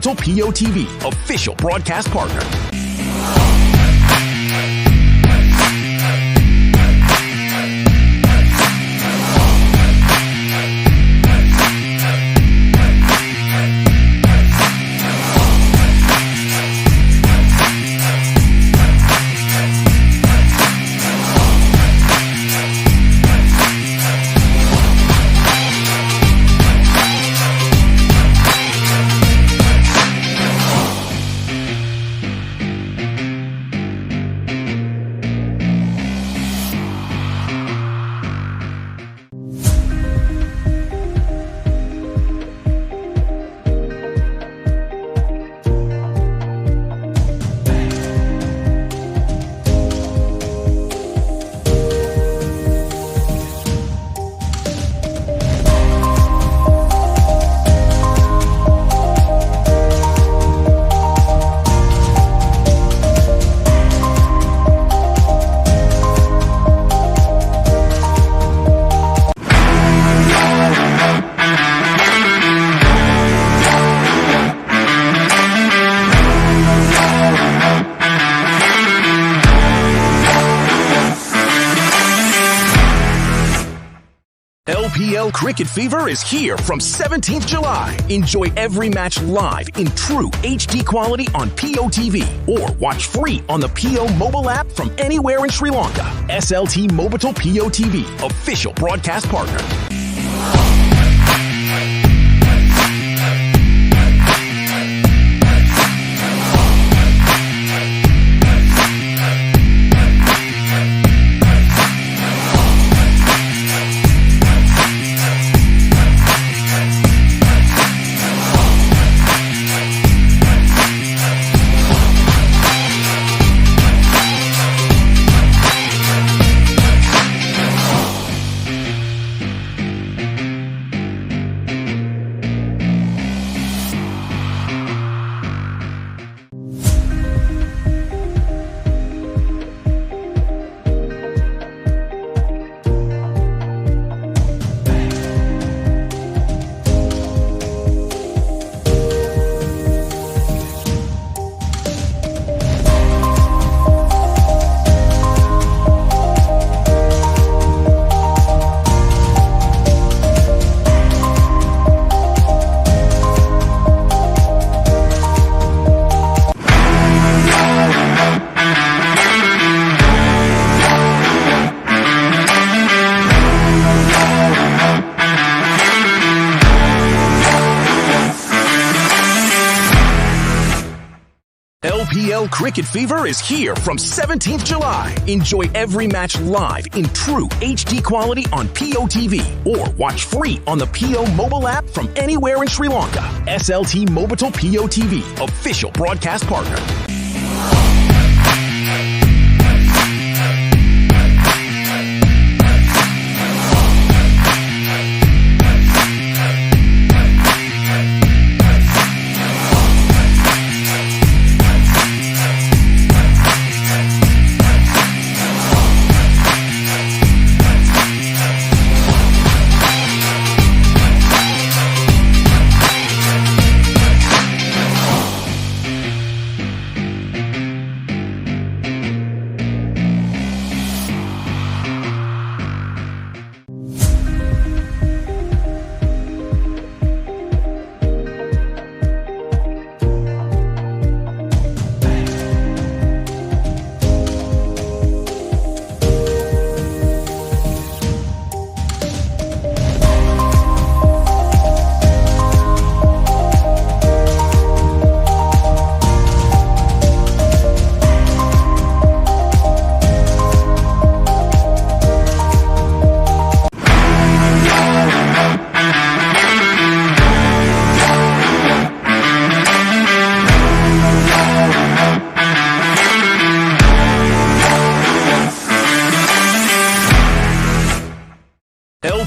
POTV, official broadcast partner. LPL Cricket Fever is here from 17th July. Enjoy every match live in true HD quality on POTV or watch free on the PO mobile app from anywhere in Sri Lanka. SLT Mobitel POTV, official broadcast partner. LPL Cricket Fever is here from 17th July. Enjoy every match live in true HD quality on POTV or watch free on the PO mobile app from anywhere in Sri Lanka. SLT Mobitel POTV, official broadcast partner.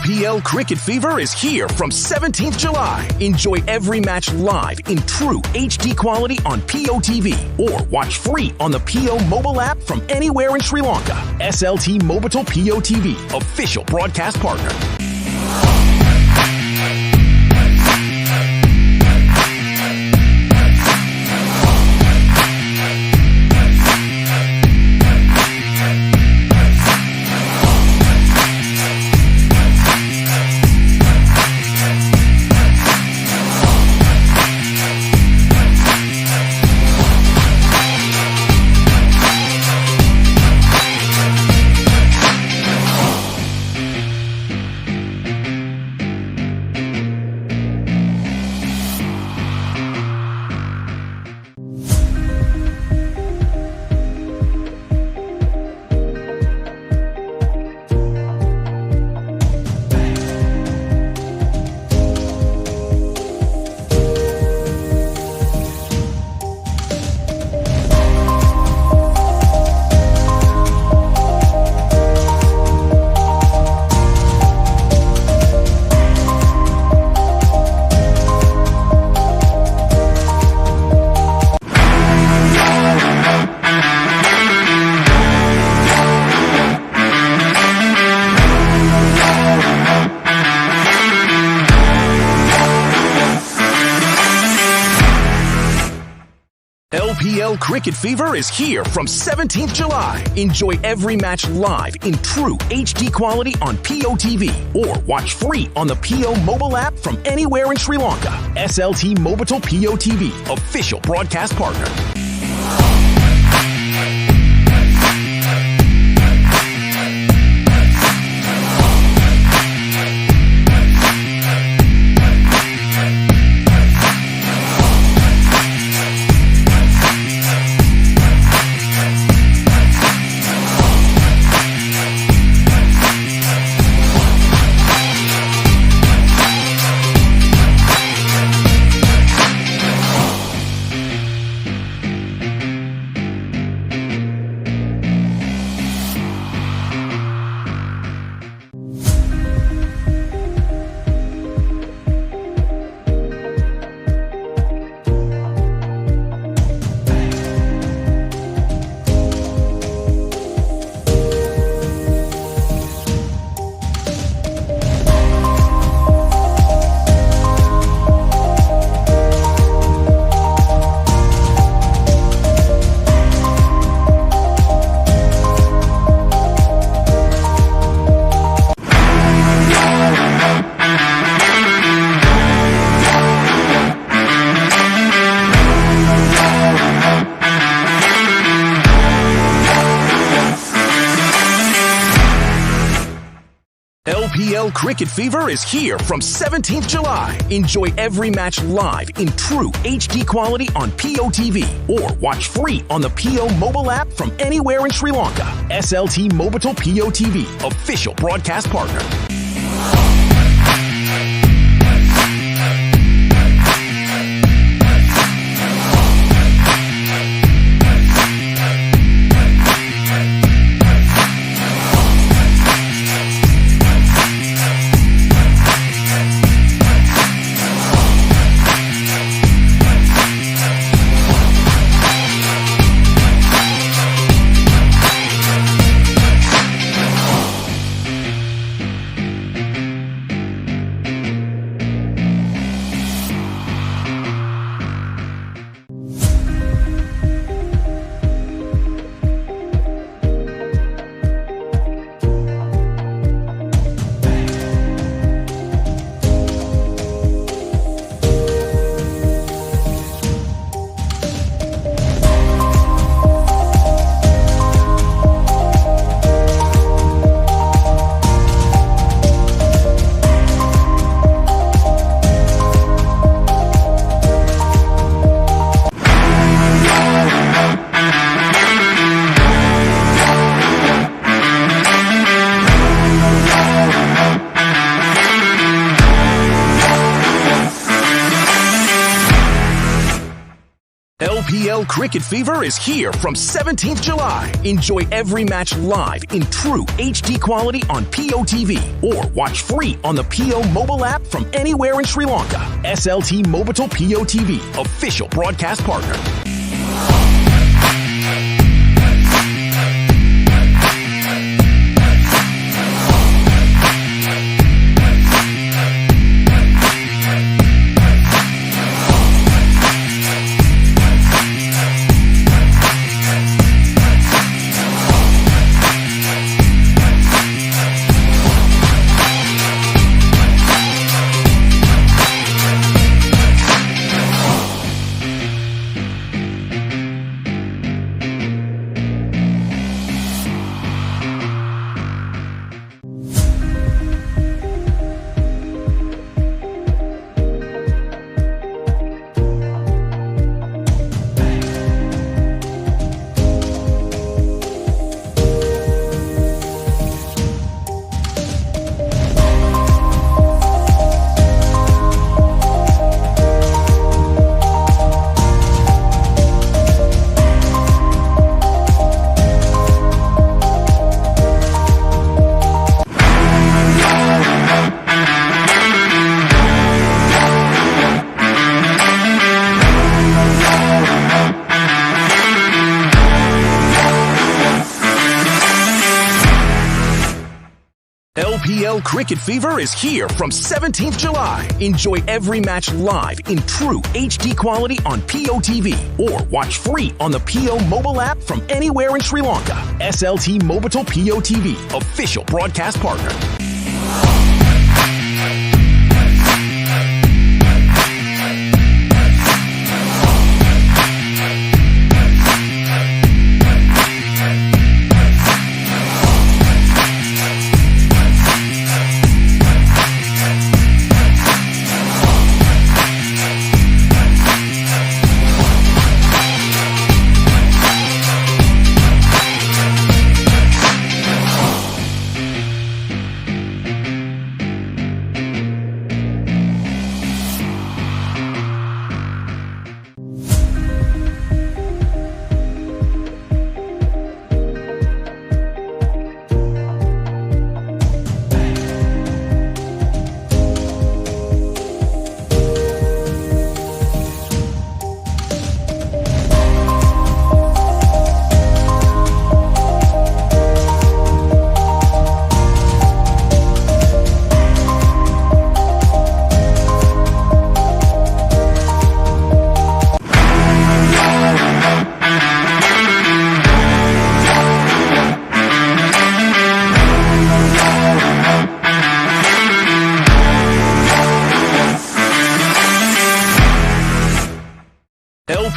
LPL Cricket Fever is here from 17th July. Enjoy every match live in true HD quality on POTV or watch free on the PO mobile app from anywhere in Sri Lanka. SLT Mobitel POTV, official broadcast partner. LPL Cricket Fever is here from 17th July. Enjoy every match live in true HD quality on POTV or watch free on the PO mobile app from anywhere in Sri Lanka. SLT Mobitel POTV, official broadcast partner. LPL Cricket Fever is here from 17th July. Enjoy every match live in true HD quality on POTV or watch free on the PO mobile app from anywhere in Sri Lanka. SLT Mobitel POTV, official broadcast partner. LPL Cricket Fever is here from 17th July. Enjoy every match live in true HD quality on POTV or watch free on the PO mobile app from anywhere in Sri Lanka. SLT Mobitel POTV, official broadcast partner. LPL Cricket Fever is here from 17th July. Enjoy every match live in true HD quality on POTV or watch free on the PO mobile app from anywhere in Sri Lanka. SLT Mobitel POTV, official broadcast partner.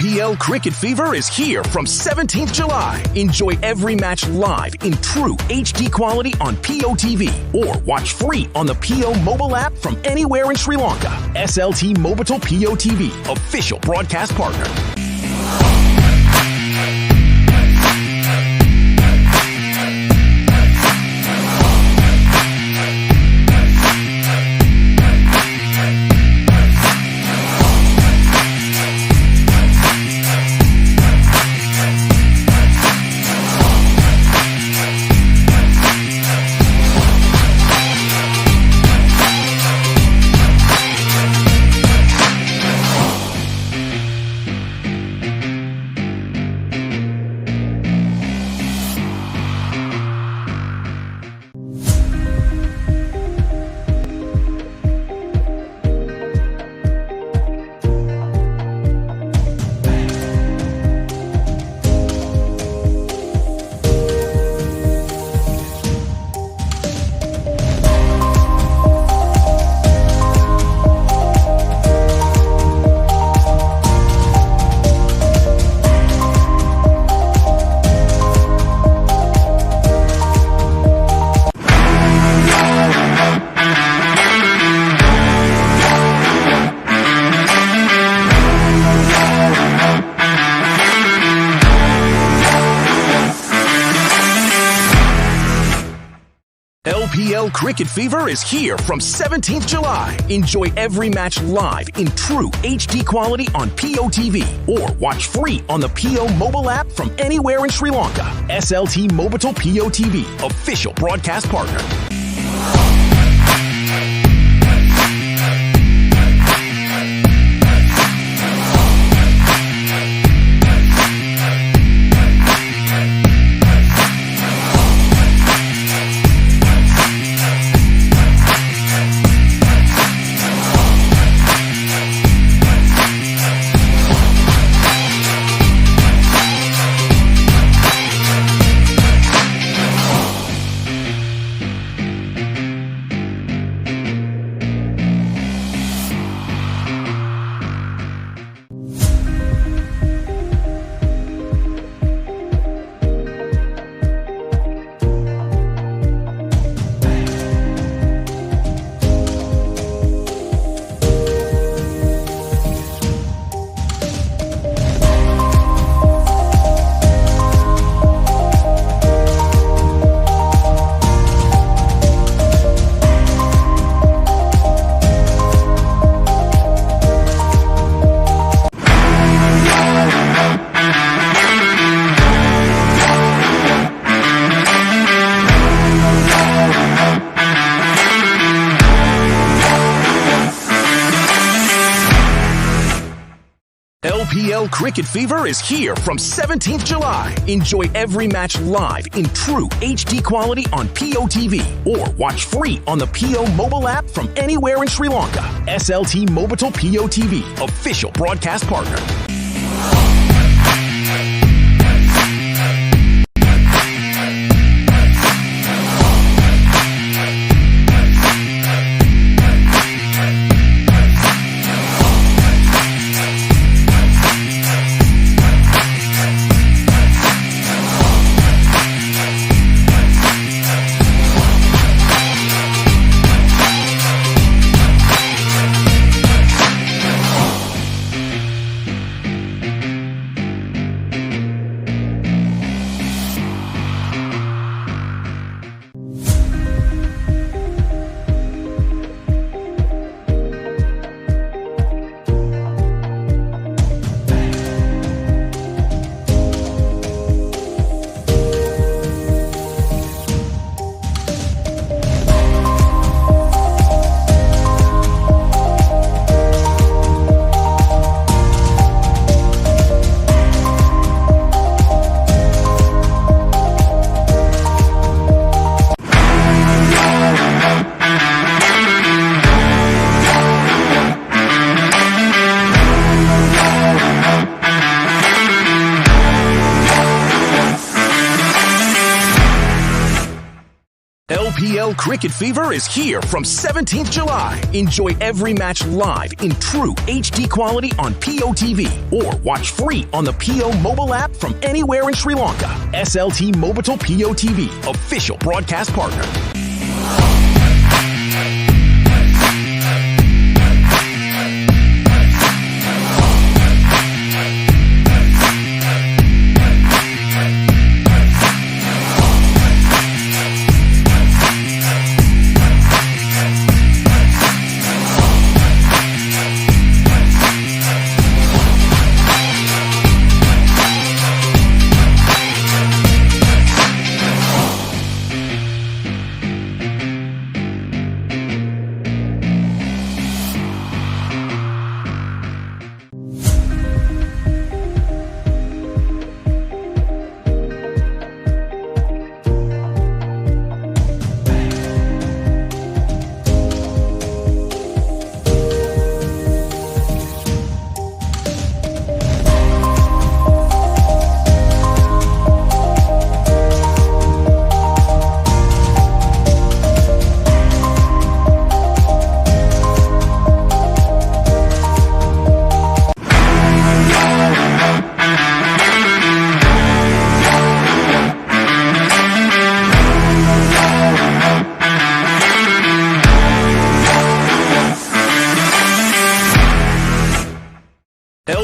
LPL Cricket Fever is here from 17th July. Enjoy every match live in true HD quality on POTV or watch free on the PO mobile app from anywhere in Sri Lanka. SLT Mobitel POTV, official broadcast partner. LPL Cricket Fever is here from 17th July. Enjoy every match live in true HD quality on POTV or watch free on the PO mobile app from anywhere in Sri Lanka. SLT Mobitel POTV, official broadcast partner. LPL Cricket Fever is here from 17th July. Enjoy every match live in true HD quality on POTV or watch free on the PO mobile app from anywhere in Sri Lanka. SLT Mobitel POTV, official broadcast partner. LPL Cricket Fever is here from 17th July. Enjoy every match live in true HD quality on POTV or watch free on the PO mobile app from anywhere in Sri Lanka. SLT Mobitel POTV, official broadcast partner.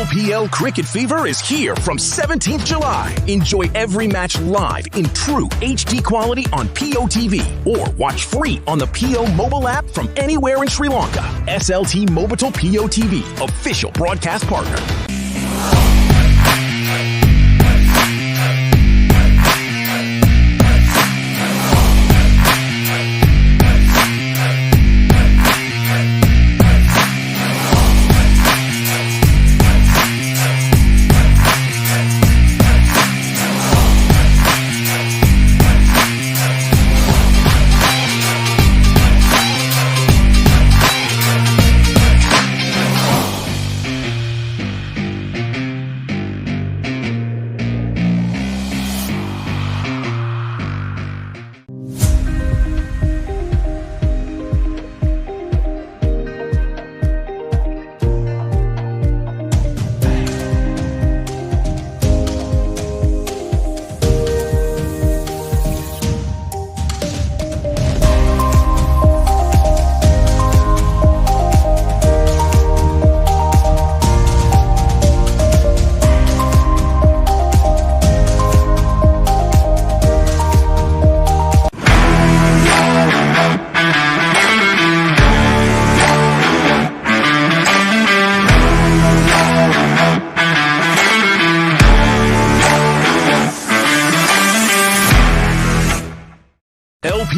LPL Cricket Fever is here from 17th July. Enjoy every match live in true HD quality on POTV or watch free on the PO mobile app from anywhere in Sri Lanka. SLT Mobitel POTV, official broadcast partner.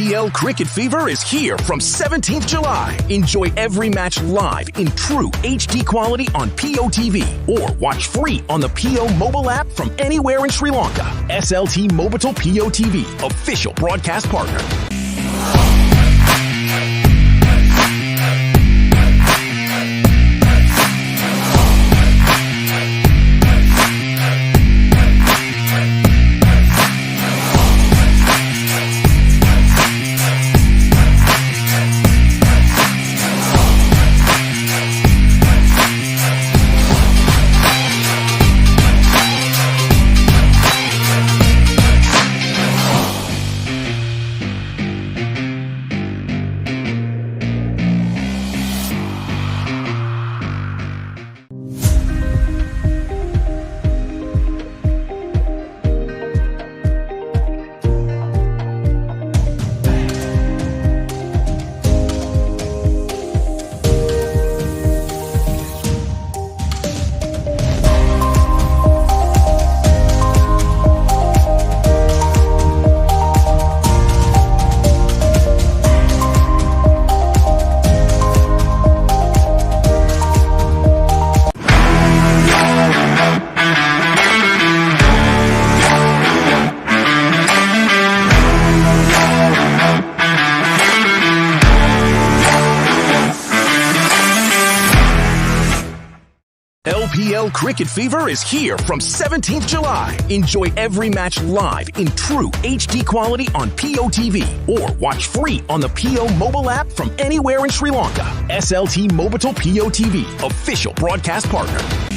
LPL Cricket Fever is here from 17th July. Enjoy every match live in true HD quality on POTV or watch free on the PO mobile app from anywhere in Sri Lanka. SLT Mobitel POTV, official broadcast partner. LPL Cricket Fever is here from 17th July. Enjoy every match live in true HD quality on POTV or watch free on the PO mobile app from anywhere in Sri Lanka. SLT Mobitel POTV, official broadcast partner.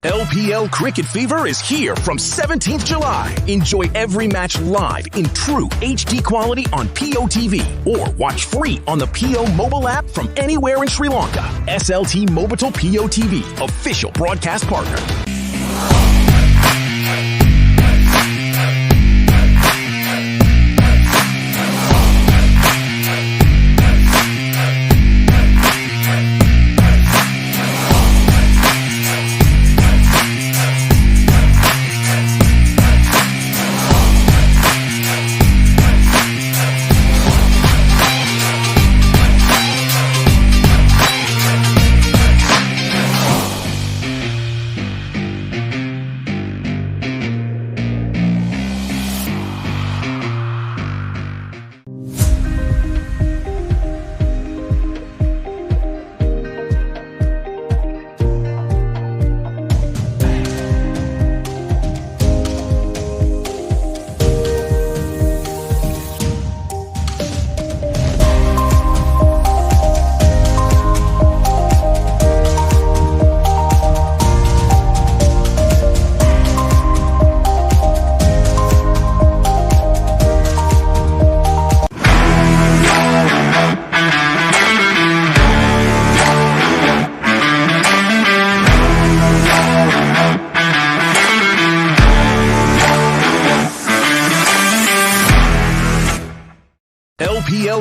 LPL Cricket Fever is here from 17th July. Enjoy every match live in true HD quality on POTV or watch free on the PO mobile app from anywhere in Sri Lanka. SLT Mobitel POTV, official broadcast partner.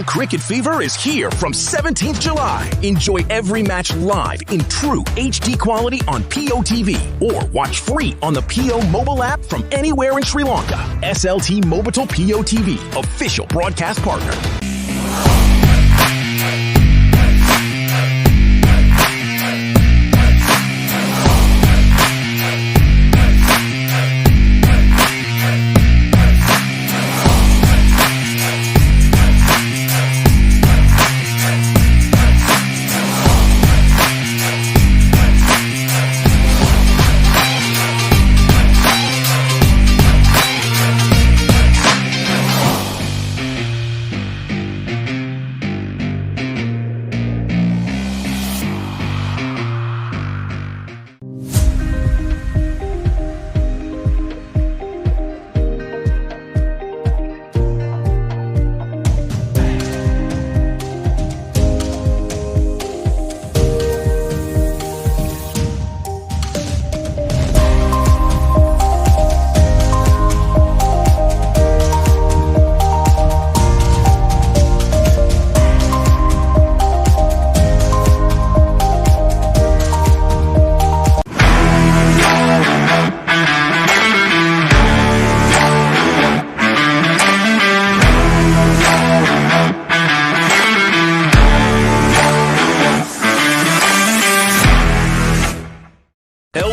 LPL Cricket Fever is here from 17th July. Enjoy every match live in true HD quality on POTV or watch free on the PO mobile app from anywhere in Sri Lanka. SLT Mobitel POTV, official broadcast partner.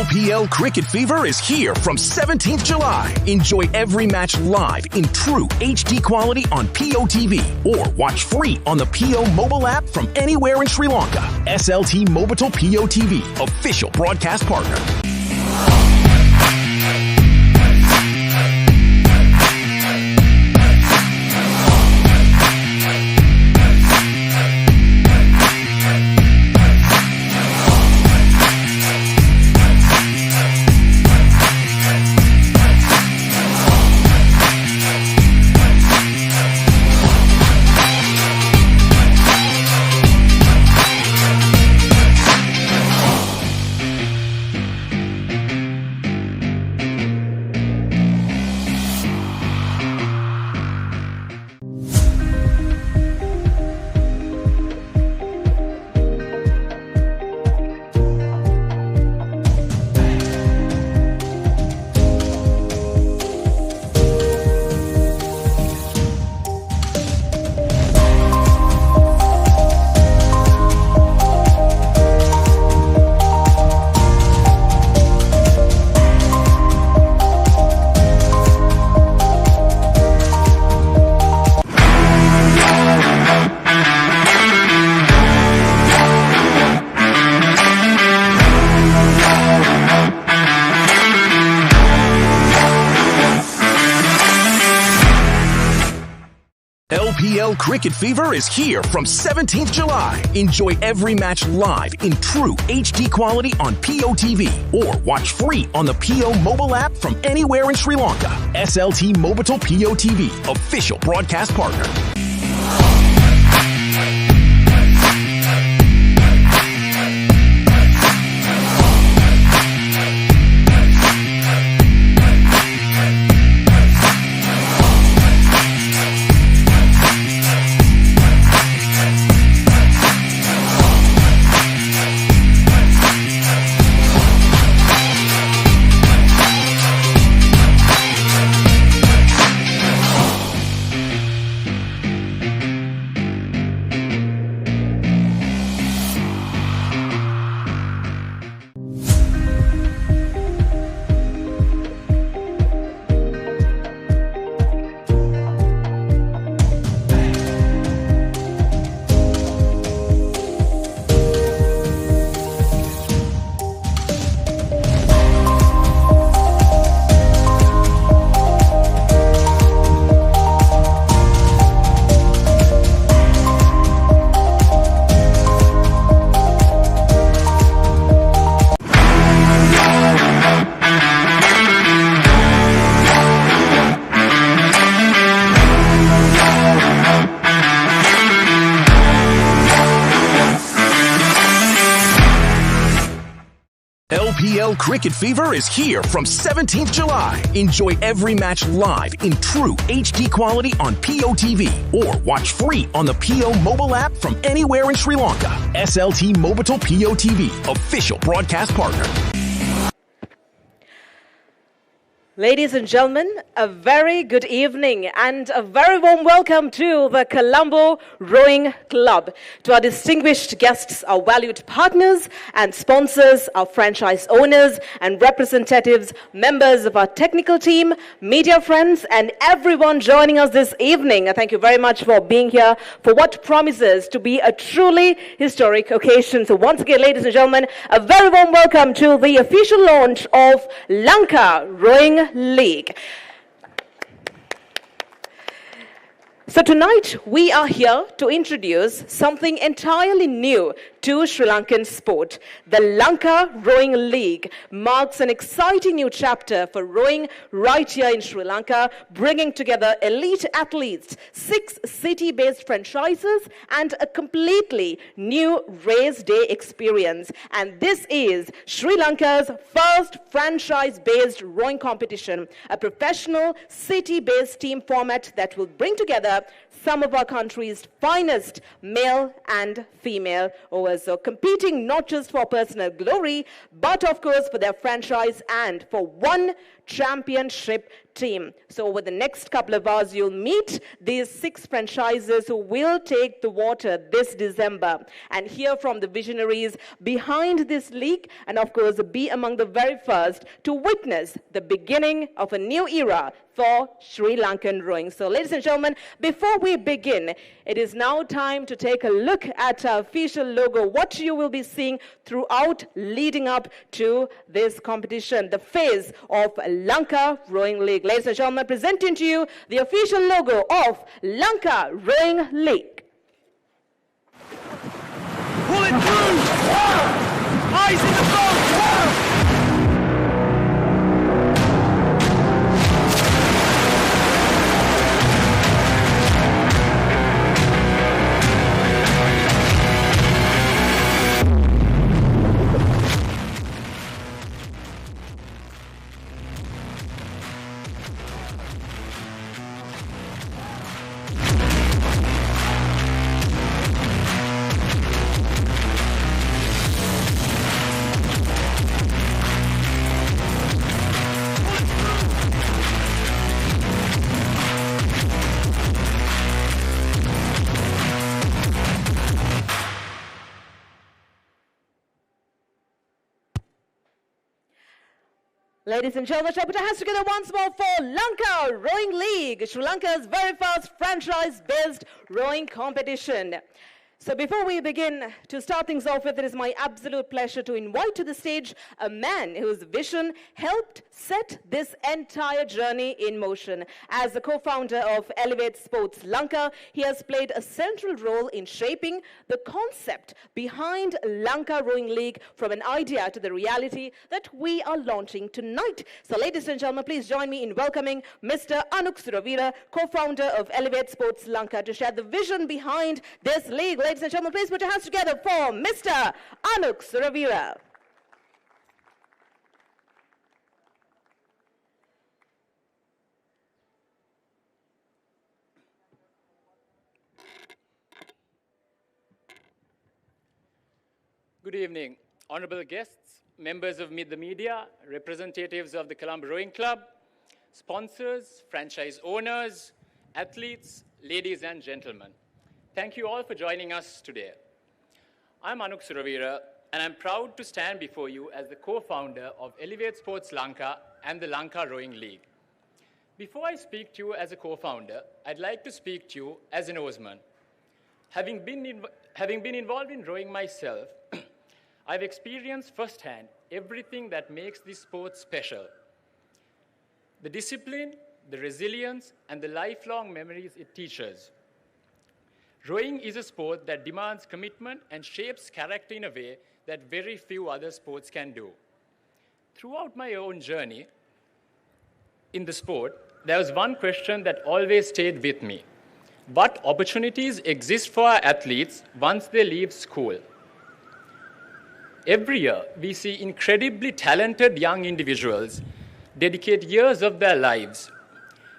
LPL Cricket Fever is here from 17th July. Enjoy every match live in true HD quality on POTV or watch free on the PO mobile app from anywhere in Sri Lanka. SLT Mobitel POTV, official broadcast partner. LPL Cricket Fever is here from 17th July. Enjoy every match live in true HD quality on POTV or watch free on the PO mobile app from anywhere in Sri Lanka. SLT Mobitel POTV, official broadcast partner. IPL Cricket Fever is here from 17th July. Enjoy every match live in true HD quality on POTV or watch free on the PO mobile app from anywhere in Sri Lanka. SLT Mobitel POTV, official broadcast partner. Ladies and gentlemen, a very good evening and a very warm welcome to the Colombo Rowing Club. To our distinguished guests, our valued partners and sponsors, our franchise owners and representatives, members of our technical team, media friends, and everyone joining us this evening. Thank you very much for being here for what promises to be a truly historic occasion. So once again, ladies and gentlemen, a very warm welcome to the official launch of Lanka Rowing League. So tonight we are here to introduce something entirely new to Sri Lankan sport. The Lanka Rowing League marks an exciting new chapter for rowing right here in Sri Lanka, bringing together elite athletes, 6 city-based franchises, and a completely new race day experience. And this is Sri Lanka's first franchise-based rowing competition, a professional city-based team format that will bring together some of our country's finest male and female rowers. So competing not just for personal glory, but of course for their franchise and for one championship team. So over the next couple of hours, you'll meet these 6 franchises who will take the water this December and hear from the visionaries behind this league, and of course be among the very first to witness the beginning of a new era for Sri Lankan rowing. So ladies and gentlemen, before we begin, it is now time to take a look at our official logo, what you will be seeing throughout leading up to this competition, the face of Lanka Rowing League. Ladies and gentlemen, presenting to you the official logo of Lanka Rowing League. Pull it through! Eyes in the boat! Ladies and gentlemen, shall we put our hands together once more for Lanka Rowing League, Sri Lanka's very first franchise-based rowing competition. So before we begin, to start things off with, it is my absolute pleasure to invite to the stage a man whose vision helped set this entire journey in motion. As the co-founder of Elevate Sports Lanka, he has played a central role in shaping the concept behind Lanka Rowing League from an idea to the reality that we are launching tonight. So ladies and gentlemen, please join me in welcoming Mr. Anuk Suravira, co-founder of Elevate Sports Lanka, to share the vision behind this league. Ladies and gentlemen, please put your hands together for Mr. Anuk Suravira. Good evening, honorable guests, members of the media, representatives of the Colombo Rowing Club, sponsors, franchise owners, athletes, ladies and gentlemen. Thank you all for joining us today. I'm Anuk Suravira, and I'm proud to stand before you as the co-founder of Elevate Sports Lanka and the Lanka Rowing League. Before I speak to you as a co-founder, I'd like to speak to you as an oarsman. Having been involved in rowing myself, I've experienced firsthand everything that makes this sport special. The discipline, the resilience, and the lifelong memories it teaches. Rowing is a sport that demands commitment and shapes character in a way that very few other sports can do. Throughout my own journey in the sport, there was one question that always stayed with me. What opportunities exist for our athletes once they leave school? Every year, we see incredibly talented young individuals dedicate years of their lives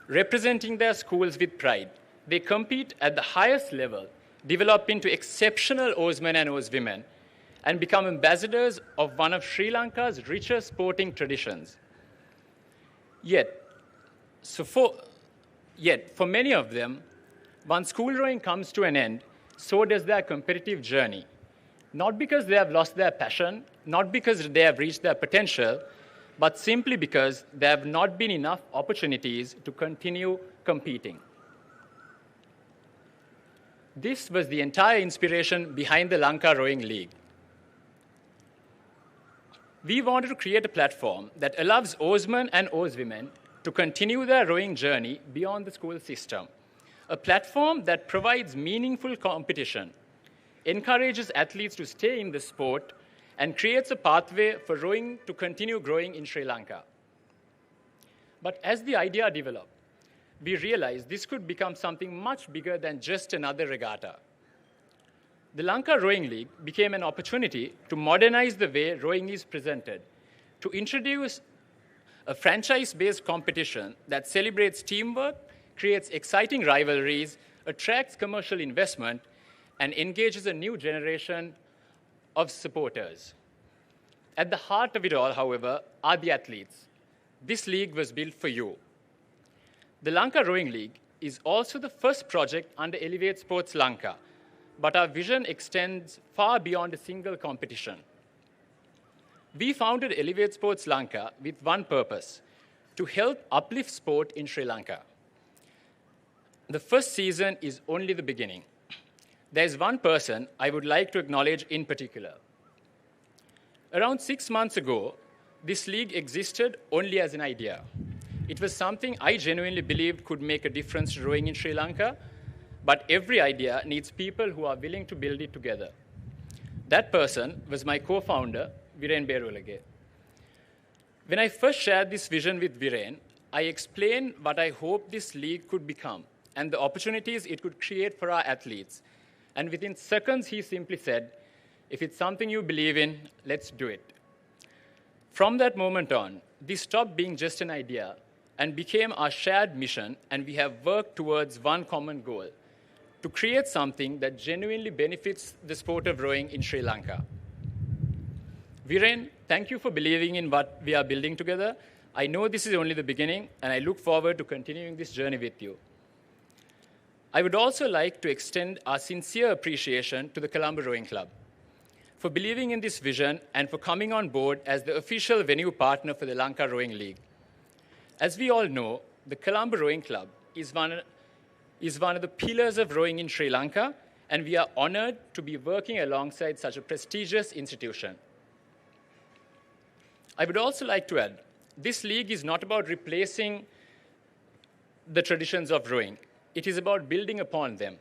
representing their schools with pride. They compete at the highest level, develop into exceptional Oarsmen and Oarswomen, and become ambassadors of one of Sri Lanka's richest sporting traditions. Yet, for many of them, once school rowing comes to an end, so does their competitive journey. Not because they have lost their passion, not because they have reached their potential, but simply because there have not been enough opportunities to continue competing. This was the entire inspiration behind the Lanka Rowing League. We wanted to create a platform that allows oarsmen and oarswomen to continue their rowing journey beyond the school system. A platform that provides meaningful competition, encourages athletes to stay in the sport, and creates a pathway for rowing to continue growing in Sri Lanka. But as the idea developed, we realized this could become something much bigger than just another regatta. The Lanka Rowing League became an opportunity to modernize the way rowing is presented, to introduce a franchise-based competition that celebrates teamwork, creates exciting rivalries, attracts commercial investment, and engages a new generation of supporters. At the heart of it all, however, are the athletes. This league was built for you. The Lanka Rowing League is also the first project under Elevate Sports Lanka, but our vision extends far beyond a single competition. We founded Elevate Sports Lanka with one purpose: to help uplift sport in Sri Lanka. The first season is only the beginning. There is one person I would like to acknowledge in particular. Around 6 months ago, this league existed only as an idea. It was something I genuinely believed could make a difference to rowing in Sri Lanka, but every idea needs people who are willing to build it together. That person was my co-founder, Viren Berulage. When I first shared this vision with Viren, I explained what I hoped this league could become and the opportunities it could create for our athletes. And within seconds, he simply said, "If it's something you believe in, let's do it." From that moment on, this stopped being just an idea and became our shared mission, and we have worked towards one common goal: to create something that genuinely benefits the sport of rowing in Sri Lanka. Viren, thank you for believing in what we are building together. I know this is only the beginning, and I look forward to continuing this journey with you. I would also like to extend our sincere appreciation to the Colombo Rowing Club for believing in this vision and for coming on board as the official venue partner for the Lanka Rowing League. As we all know, the Colombo Rowing Club is one of the pillars of rowing in Sri Lanka, and we are honored to be working alongside such a prestigious institution. I would also like to add, this league is not about replacing the traditions of rowing. It is about building upon them.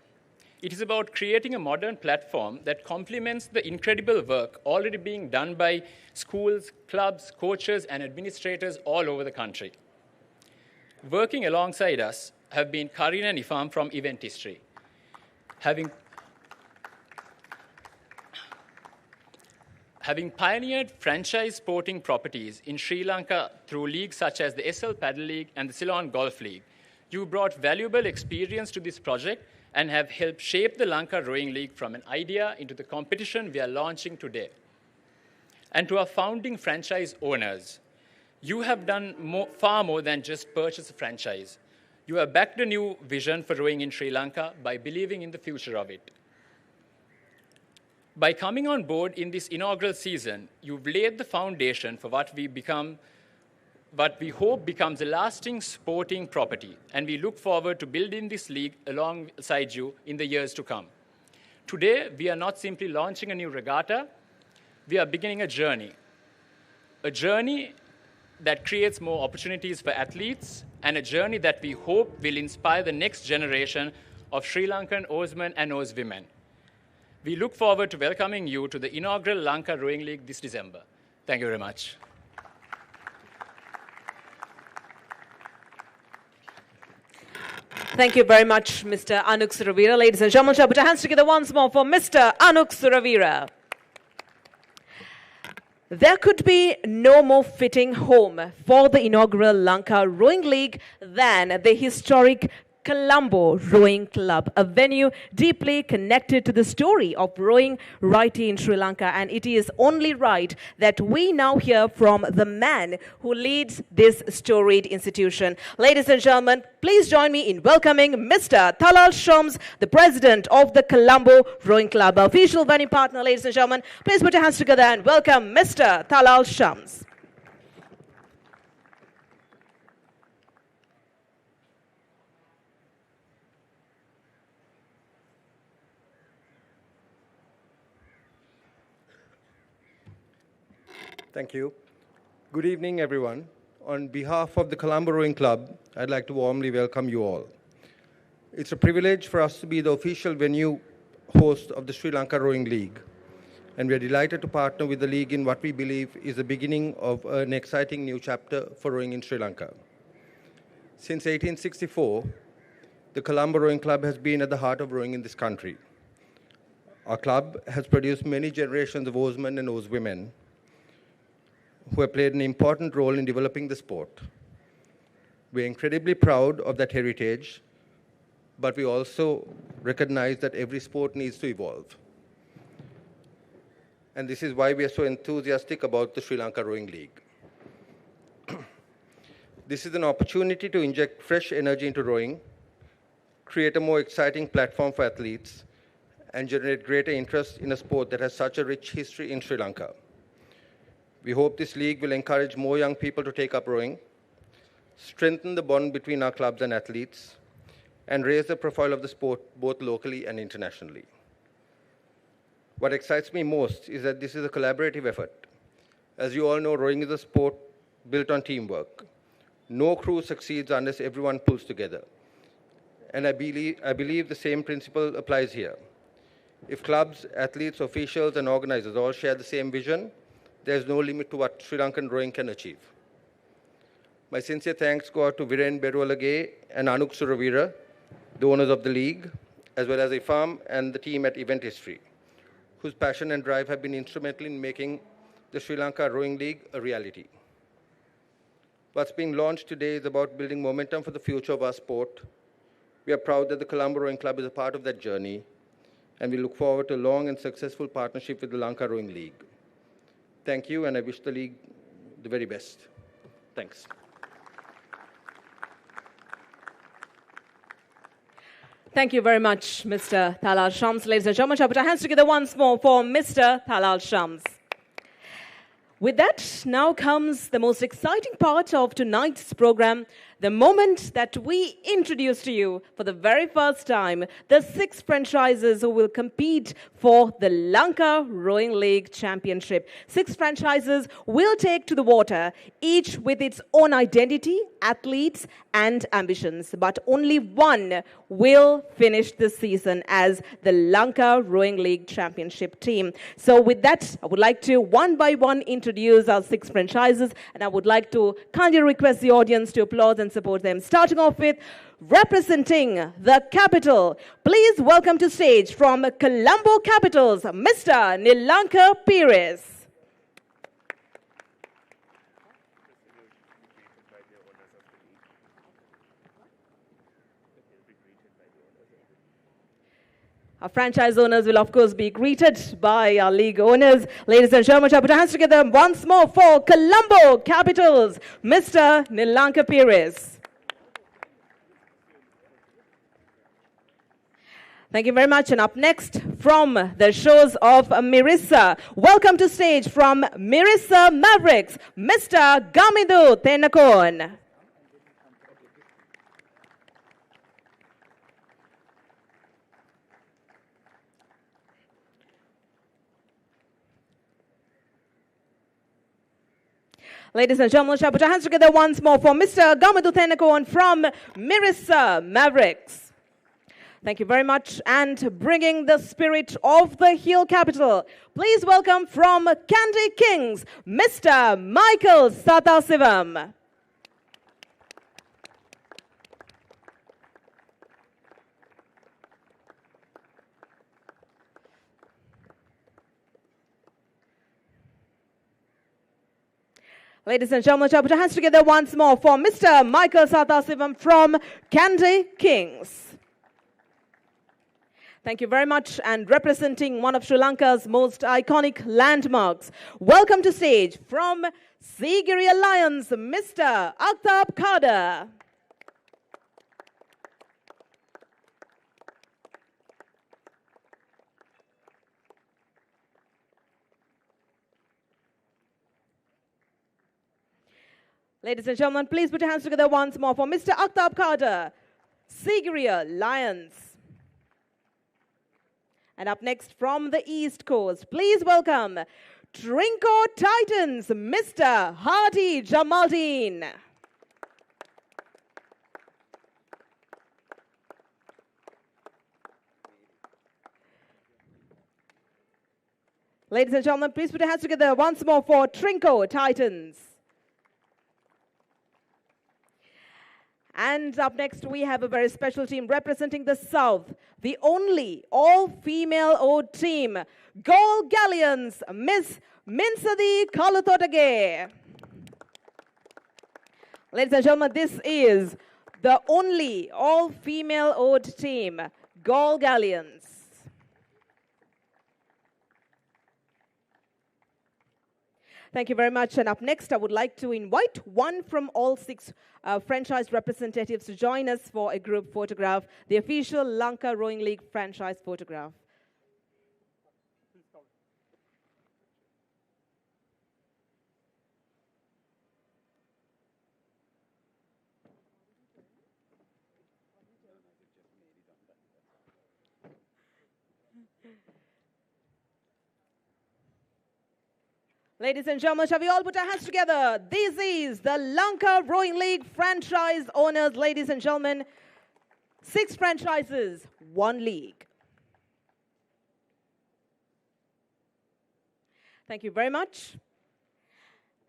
It is about creating a modern platform that complements the incredible work already being done by schools, clubs, coaches, and administrators all over the country. Working alongside us have been Karin and Ifam from Event History. Having pioneered franchise sporting properties in Sri Lanka through leagues such as the SL Paddle League and the Ceylon Golf League, you brought valuable experience to this project and have helped shape the Lanka Rowing League from an idea into the competition we are launching today. And to our founding franchise owners, you have done far more than just purchase a franchise. You have backed a new vision for rowing in Sri Lanka by believing in the future of it. By coming on board in this inaugural season, you've laid the foundation for what we hope becomes a lasting sporting property, and we look forward to building this league alongside you in the years to come. Today, we are not simply launching a new regatta, we are beginning a journey that creates more opportunities for athletes, and a journey that we hope will inspire the next generation of Sri Lankan oarsmen and oarswomen. We look forward to welcoming you to the inaugural Lanka Rowing League this December. Thank you very much. Thank you very much, Mr. Anuk Suravira. Ladies and gentlemen, shall we put our hands together once more for Mr. Anuk Suravira. There could be no more fitting home for the inaugural Lanka Rowing League than the historic Colombo Rowing Club, a venue deeply connected to the story of rowing right in Sri Lanka. And it is only right that we now hear from the man who leads this storied institution. Ladies and gentlemen, please join me in welcoming Mr. Talal Shams, the president of the Colombo Rowing Club, our official venue partner. Ladies and gentlemen, please put your hands together and welcome Mr. Talal Shams. Thank you. Good evening, everyone. On behalf of the Colombo Rowing Club, I'd like to warmly welcome you all. It's a privilege for us to be the official venue host of the Sri Lanka Rowing League, and we're delighted to partner with the league in what we believe is the beginning of an exciting new chapter for rowing in Sri Lanka. Since 1864, the Colombo Rowing Club has been at the heart of rowing in this country. Our club has produced many generations of oarsmen and oarswomen who have played an important role in developing the sport. We're incredibly proud of that heritage, but we also recognize that every sport needs to evolve. And this is why we are so enthusiastic about the Sri Lanka Rowing League. This is an opportunity to inject fresh energy into rowing, create a more exciting platform for athletes, and generate greater interest in a sport that has such a rich history in Sri Lanka. We hope this league will encourage more young people to take up rowing, strengthen the bond between our clubs and athletes, and raise the profile of the sport both locally and internationally. What excites me most is that this is a collaborative effort. As you all know, rowing is a sport built on teamwork. No crew succeeds unless everyone pulls together. And I believe the same principle applies here. If clubs, athletes, officials, and organizers all share the same vision, there's no limit to what Sri Lankan rowing can achieve. My sincere thanks go out to Viren Berualage and Anuk Suravira, the owners of the league, as well as IFAM and the team at Event History, whose passion and drive have been instrumental in making the Sri Lanka Rowing League a reality. What's being launched today is about building momentum for the future of our sport. We are proud that the Colombo Rowing Club is a part of that journey, and we look forward to a long and successful partnership with the Lanka Rowing League. Thank you, and I wish the league the very best. Thanks. Thank you very much, Mr. Talal Shams. Ladies and gentlemen, shall we put our hands together once more for Mr. Talal Shams. With that, now comes the most exciting part of tonight's program, the moment that we introduce to you for the very first time the 6 franchises who will compete for the Lanka Rowing League Championship. 6 franchises will take to the water, each with its own identity, athletes, and ambitions. But only one will finish this season as the Lanka Rowing League Championship team. So with that, I would like to one by one introduce our 6 franchises, and I would like to kindly request the audience to applaud and support them. Starting off with representing the capital, please welcome to stage from Colombo Capitals, Mr. Nilanka Pires. Our franchise owners will, of course, be greeted by our league owners. Ladies and gentlemen, shall we put our hands together once more for Colombo Capitals, Mr. Nilanka Pires. Thank you very much. And up next, from the shores of Mirissa, welcome to stage from Mirissa Mavericks, Mr. Gamidu Tenakon. Ladies and gentlemen, shall we put our hands together once more for Mr. Gamidu Tenakon from Mirissa Mavericks. Thank you very much. And bringing the spirit of the Hill Capital, please welcome from Candy Kings, Mr. Michael Satasivam. Ladies and gentlemen, shall we put our hands together once more for Mr. Michael Sathasivam from Kandy Kings. Thank you very much. And representing one of Sri Lanka's most iconic landmarks, welcome to stage from Sigiri Alliance, Mr. Akhtab Khada. Ladies and gentlemen, please put your hands together once more for Mr. Akhtab Khada, Sigiriya Lions. And up next from the East Coast, please welcome Trinco Titans, Mr. Hadi Jamaldeen. Ladies and gentlemen, please put your hands together once more for Trinco Titans. And up next, we have a very special team representing the South, the only all-female-owned team, Gol Galleons, Miss Minsadi Kaluthodage. Ladies and gentlemen, this is the only all-female-owned team, Gol Galleons. Thank you very much. And up next, I would like to invite one from all six franchise representatives to join us for a group photograph, the official Lanka Rowing League franchise photograph. Ladies and gentlemen, shall we all put our hands together? This is the Lanka Rowing League franchise owners, ladies and gentlemen. 6 franchises, 1 league. Thank you very much.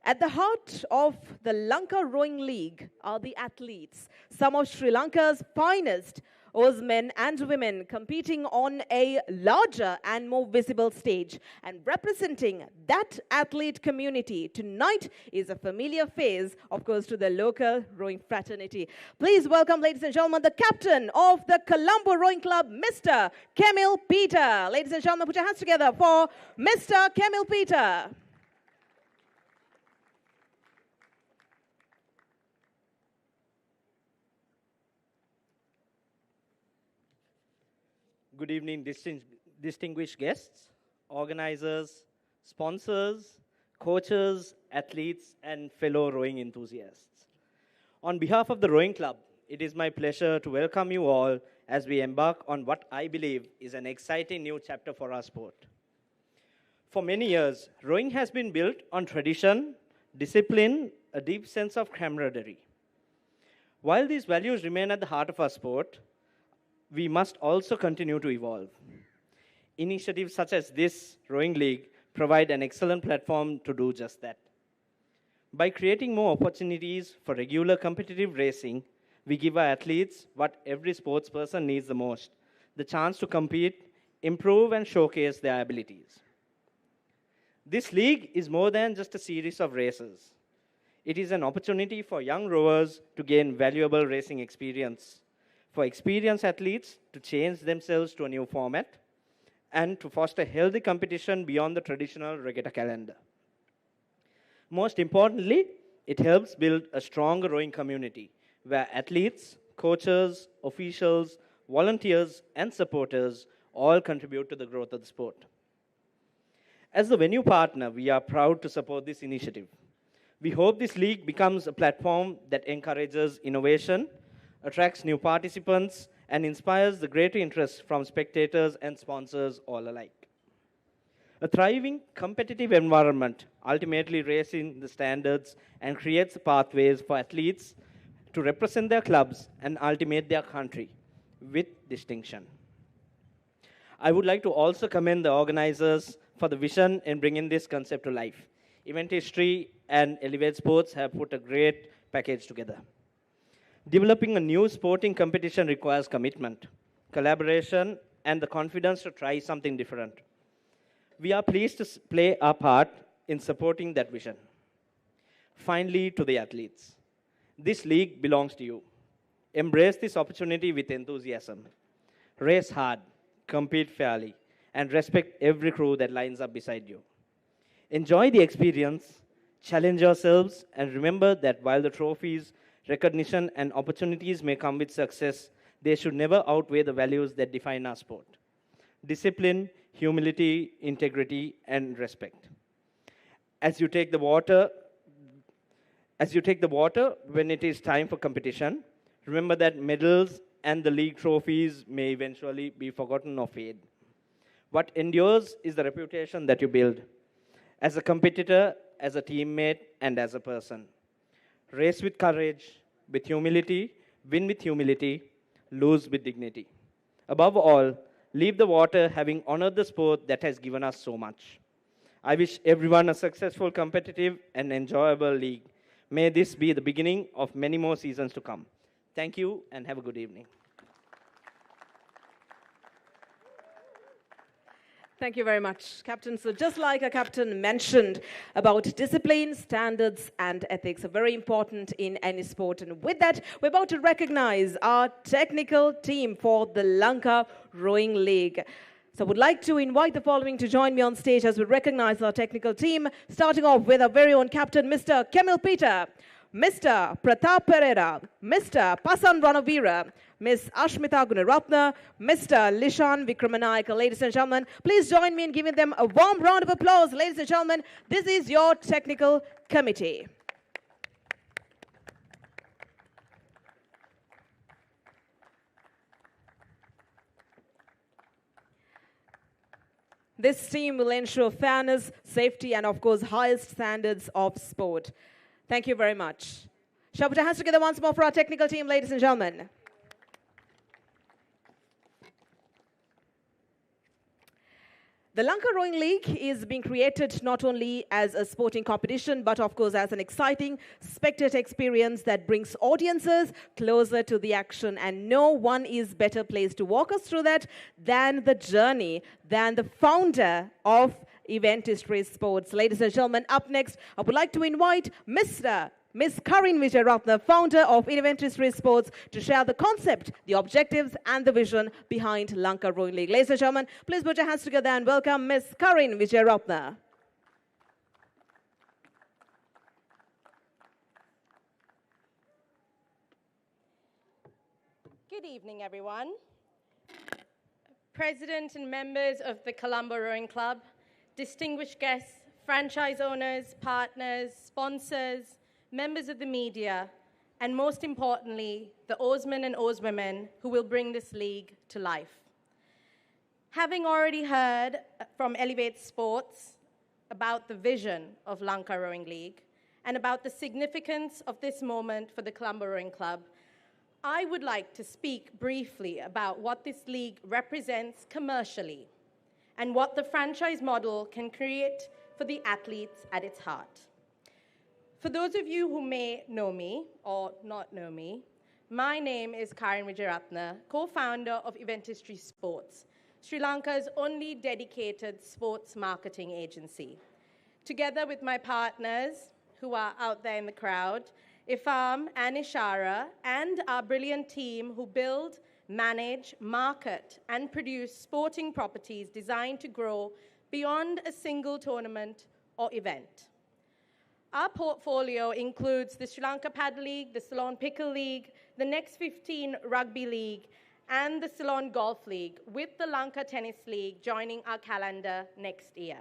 At the heart of the Lanka Rowing League are the athletes, some of Sri Lanka's finest oarsmen and women competing on a larger and more visible stage. And representing that athlete community tonight is a familiar face, of course, to the local rowing fraternity. Please welcome, ladies and gentlemen, the captain of the Colombo Rowing Club, Mr. Kemil Peter. Ladies and gentlemen, put your hands together for Mr. Kemil Peter. Good evening, distinguished guests, organizers, sponsors, coaches, athletes, and fellow rowing enthusiasts. On behalf of the Rowing Club, it is my pleasure to welcome you all as we embark on what I believe is an exciting new chapter for our sport. For many years, rowing has been built on tradition, discipline, a deep sense of camaraderie. While these values remain at the heart of our sport, we must also continue to evolve. Initiatives such as this Rowing League provide an excellent platform to do just that. By creating more opportunities for regular competitive racing, we give our athletes what every sports person needs the most, the chance to compete, improve, and showcase their abilities. This league is more than just a series of races. It is an opportunity for young rowers to gain valuable racing experience, for experienced athletes to change themselves to a new format, and to foster healthy competition beyond the traditional regatta calendar. Most importantly, it helps build a stronger rowing community where athletes, coaches, officials, volunteers, and supporters all contribute to the growth of the sport. As the venue partner, we are proud to support this initiative. We hope this league becomes a platform that encourages innovation, attracts new participants, and inspires the greater interest from spectators and sponsors all alike. A thriving, competitive environment ultimately raises the standards and creates pathways for athletes to represent their clubs and ultimate their country with distinction. I would like to also commend the organizers for the vision in bringing this concept to life. Event History and Elevate Sports have put a great package together. Developing a new sporting competition requires commitment, collaboration, and the confidence to try something different. We are pleased to play our part in supporting that vision. Finally, to the athletes. This league belongs to you. Embrace this opportunity with enthusiasm. Race hard, compete fairly, and respect every crew that lines up beside you. Enjoy the experience, challenge yourselves, and remember that while the trophies, recognition, and opportunities may come with success, they should never outweigh the values that define our sport: discipline, humility, integrity, and respect. As you take the water, when it is time for competition, remember that medals and the league trophies may eventually be forgotten or fade. What endures is the reputation that you build as a competitor, as a teammate, and as a person. Race with courage, with humility, win with humility, lose with dignity. Above all, leave the water having honored the sport that has given us so much. I wish everyone a successful, competitive, and enjoyable league. May this be the beginning of many more seasons to come. Thank you, and have a good evening. Thank you very much, Captain. So just like our captain mentioned about discipline, standards, and ethics are very important in any sport. And with that, we're about to recognize our technical team for the Lanka Rowing League. So I would like to invite the following to join me on stage as we recognize our technical team, starting off with our very own captain, Mr. Kemil Peter, Mr. Pratap Pereira, Mr. Pasan Ranavira, Ms. Ashmita Gunaratna, Mr. Lishan Vikramanayaka. Ladies and gentlemen, please join me in giving them a warm round of applause. Ladies and gentlemen, this is your technical committee. This team will ensure fairness, safety, and of course, highest standards of sport. Thank you very much. Shall we put our hands together once more for our technical team, ladies and gentlemen? The Lanka Rowing League is being created not only as a sporting competition, but of course as an exciting spectator experience that brings audiences closer to the action. And no one is better placed to walk us through that than the founder of Event History Sports. Ladies and gentlemen, up next, I would like to invite Ms. Karin Vijayaratna, founder of Event History Sports, to share the concept, the objectives, and the vision behind Lanka Rowing League. Ladies and gentlemen, please put your hands together and welcome Ms. Karin Vijayaratna. Good evening, everyone. President and members of the Colombo Rowing Club, distinguished guests, franchise owners, partners, sponsors, members of the media, and most importantly, the oarsmen and oarswomen who will bring this league to life. Having already heard from Elevate Sports about the vision of Lanka Rowing League and about the significance of this moment for the Colombo Rowing Club, I would like to speak briefly about what this league represents commercially and what the franchise model can create for the athletes at its heart. For those of you who may know me or not know me, my name is Karin Vijayaratna, co-founder of Event History Sports, Sri Lanka's only dedicated sports marketing agency. Together with my partners, who are out there in the crowd, Ifam and Ishara, and our brilliant team who build, manage, market, and produce sporting properties designed to grow beyond a single tournament or event. Our portfolio includes the Sri Lanka Paddle League, the Ceylon Pickle League, the Next 15 Rugby League, and the Ceylon Golf League, with the Lanka Tennis League joining our calendar next year.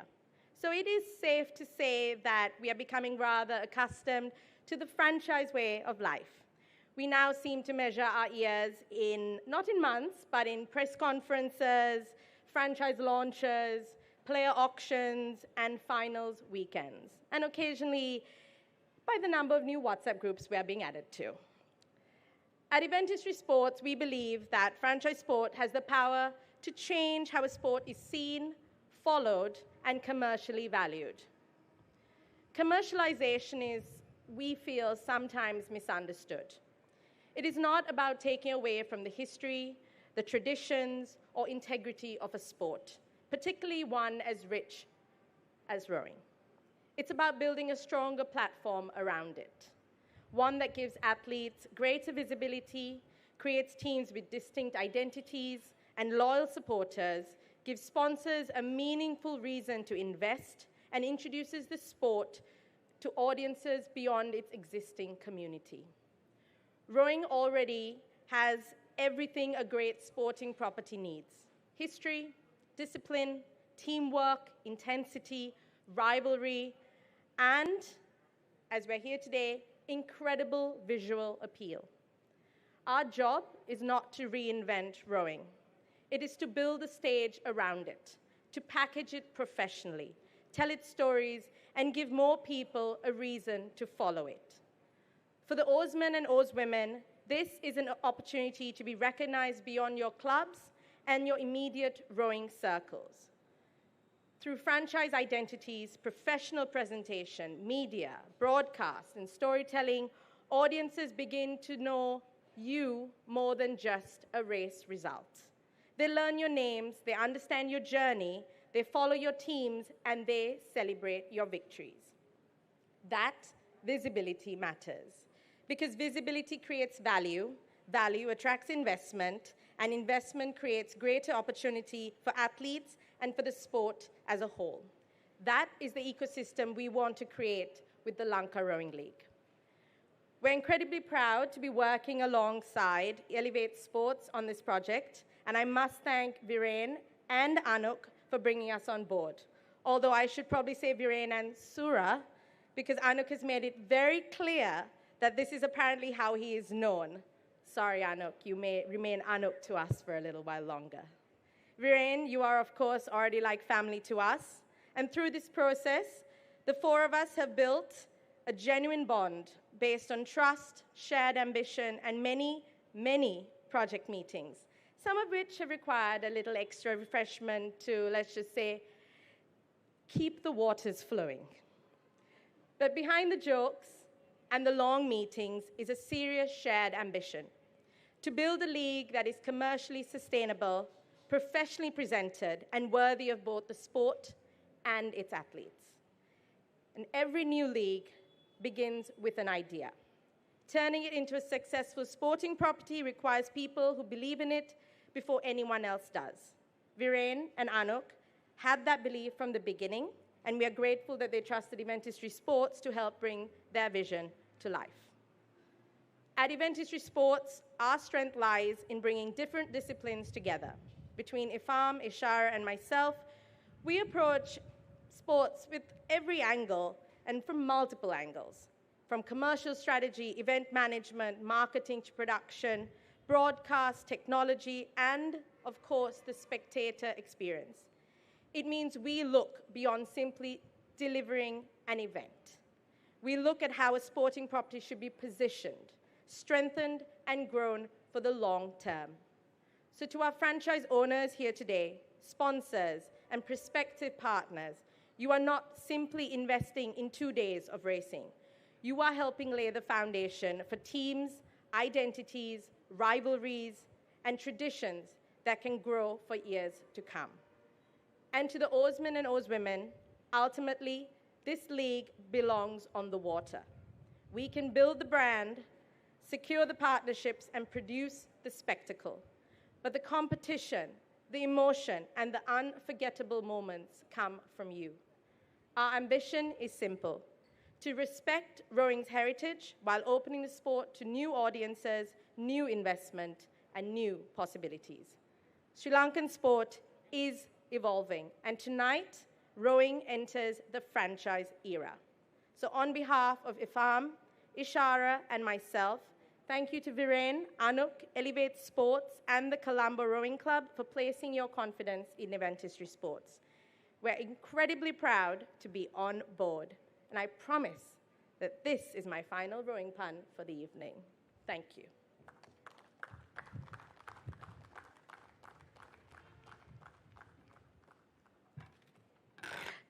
So it is safe to say that we are becoming rather accustomed to the franchise way of life. We now seem to measure our years not in months, but in press conferences, franchise launches, player auctions, and finals weekends, and occasionally by the number of new WhatsApp groups we are being added to. At Event History Sports, we believe that franchise sport has the power to change how a sport is seen, followed, and commercially valued. Commercialization is, we feel, sometimes misunderstood. It is not about taking away from the history, the traditions, or integrity of a sport, particularly one as rich as rowing. It's about building a stronger platform around it, one that gives athletes greater visibility, creates teams with distinct identities and loyal supporters, gives sponsors a meaningful reason to invest, and introduces the sport to audiences beyond its existing community. Rowing already has everything a great sporting property needs: history, discipline, teamwork, intensity, rivalry, and, as we're here today, incredible visual appeal. Our job is not to reinvent rowing. It is to build a stage around it, to package it professionally, tell its stories, and give more people a reason to follow it. For the oarsmen and oarswomen, this is an opportunity to be recognized beyond your clubs and your immediate rowing circles. Through franchise identities, professional presentation, media, broadcast, and storytelling, audiences begin to know you more than just a race result. They learn your names, they understand your journey, they follow your teams, and they celebrate your victories. That visibility matters, because visibility creates value, value attracts investment, and investment creates greater opportunity for athletes and for the sport as a whole. That is the ecosystem we want to create with the Lanka Rowing League. We're incredibly proud to be working alongside Elevate Sports on this project, and I must thank Viren and Anuk for bringing us on board. Although I should probably say Viren and Sura, because Anuk has made it very clear that this is apparently how he is known. Sorry, Anuk, you may remain Anuk to us for a little while longer. Viren, you are, of course, already like family to us, and through this process, the four of us have built a genuine bond based on trust, shared ambition, and many, many project meetings, some of which have required a little extra refreshment to, let's just say, keep the waters flowing. But behind the jokes and the long meetings is a serious shared ambition to build a league that is commercially sustainable, professionally presented, and worthy of both the sport and its athletes. And every new league begins with an idea. Turning it into a successful sporting property requires people who believe in it before anyone else does. Viren and Anuk had that belief from the beginning, and we are grateful that they trusted Event History Sports to help bring their vision to life. At Event History Sports, our strength lies in bringing different disciplines together. Between Ifam, Ishara, and myself, we approach sports with every angle and from multiple angles, from commercial strategy, event management, marketing to production, broadcast, technology, and, of course, the spectator experience. It means we look beyond simply delivering an event. We look at how a sporting property should be positioned, strengthened, and grown for the long term. So to our franchise owners here today, sponsors, and prospective partners, you are not simply investing in 2 days of racing. You are helping lay the foundation for teams, identities, rivalries, and traditions that can grow for years to come. And to the oarsmen and oarswomen, ultimately, this league belongs on the water. We can build the brand, secure the partnerships, and produce the spectacle. But the competition, the emotion, and the unforgettable moments come from you. Our ambition is simple: to respect rowing's heritage while opening the sport to new audiences, new investment, and new possibilities. Sri Lankan sport is evolving, and tonight, rowing enters the franchise era. So on behalf of Ifam, Ishara, and myself, thank you to Viren, Anuk, Elevate Sports, and the Colombo Rowing Club for placing your confidence in Event History Sports. We're incredibly proud to be on board, and I promise that this is my final rowing pun for the evening. Thank you.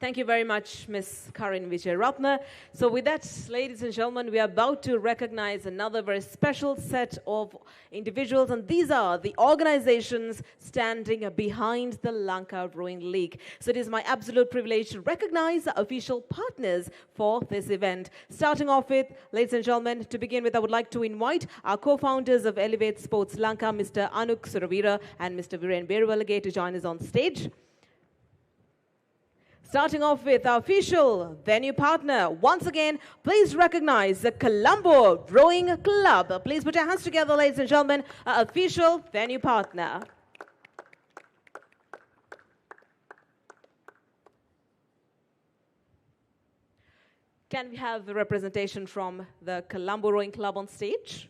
Thank you very much, Ms. Karin Vijayratna. So with that, ladies and gentlemen, we are about to recognize another very special set of individuals, and these are the organizations standing behind the Lanka Rowing League. So it is my absolute privilege to recognize the official partners for this event. Starting off with, ladies and gentlemen, to begin with, I would like to invite our co-founders of Elevate Sports Lanka, Mr. Anuk Suravira and Mr. Viren Beruvalage, to join us on stage. Starting off with our official venue partner. Once again, please recognize the Colombo Rowing Club. Please put your hands together, ladies and gentlemen, our official venue partner. Can we have the representation from the Colombo Rowing Club on stage?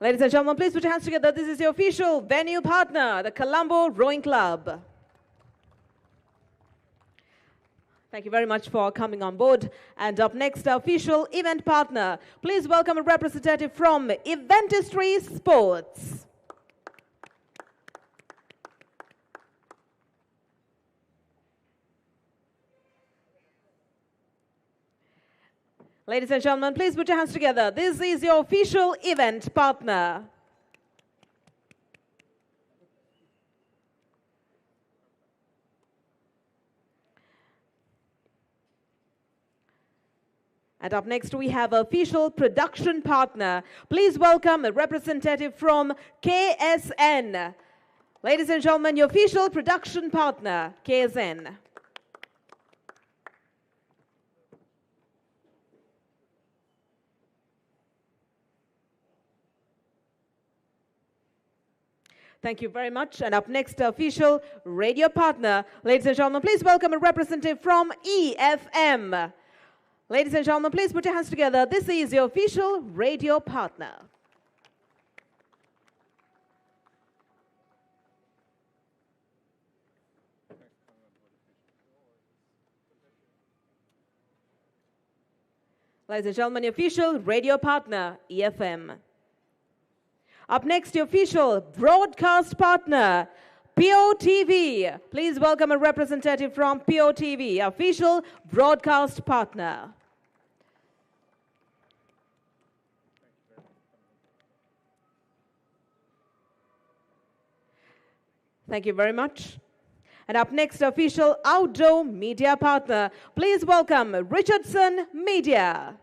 Ladies and gentlemen, please put your hands together. This is your official venue partner, the Colombo Rowing Club. Thank you very much for coming on board. And up next, our official event partner. Please welcome a representative from Eventistry Sports. Ladies and gentlemen, please put your hands together. This is your official event partner. And up next, we have official production partner. Please welcome a representative from KSN. Ladies and gentlemen, your official production partner, KSN. Thank you very much. And up next, official radio partner. Ladies and gentlemen, please welcome a representative from EFM. Ladies and gentlemen, please put your hands together. This is your official radio partner. Ladies and gentlemen, your official radio partner, EFM. Up next, the official broadcast partner, POTV. Please welcome a representative from POTV, official broadcast partner. Thank you very much. And up next, official outdoor media partner. Please welcome Richardson Media.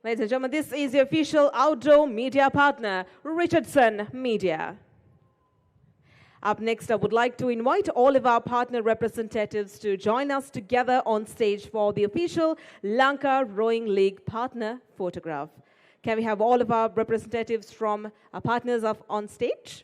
Ladies and gentlemen, this is the official outdoor media partner, Richardson Media. Up next, I would like to invite all of our partner representatives to join us together on stage for the official Lanka Rowing League partner photograph. Can we have all of our representatives from our partners on stage?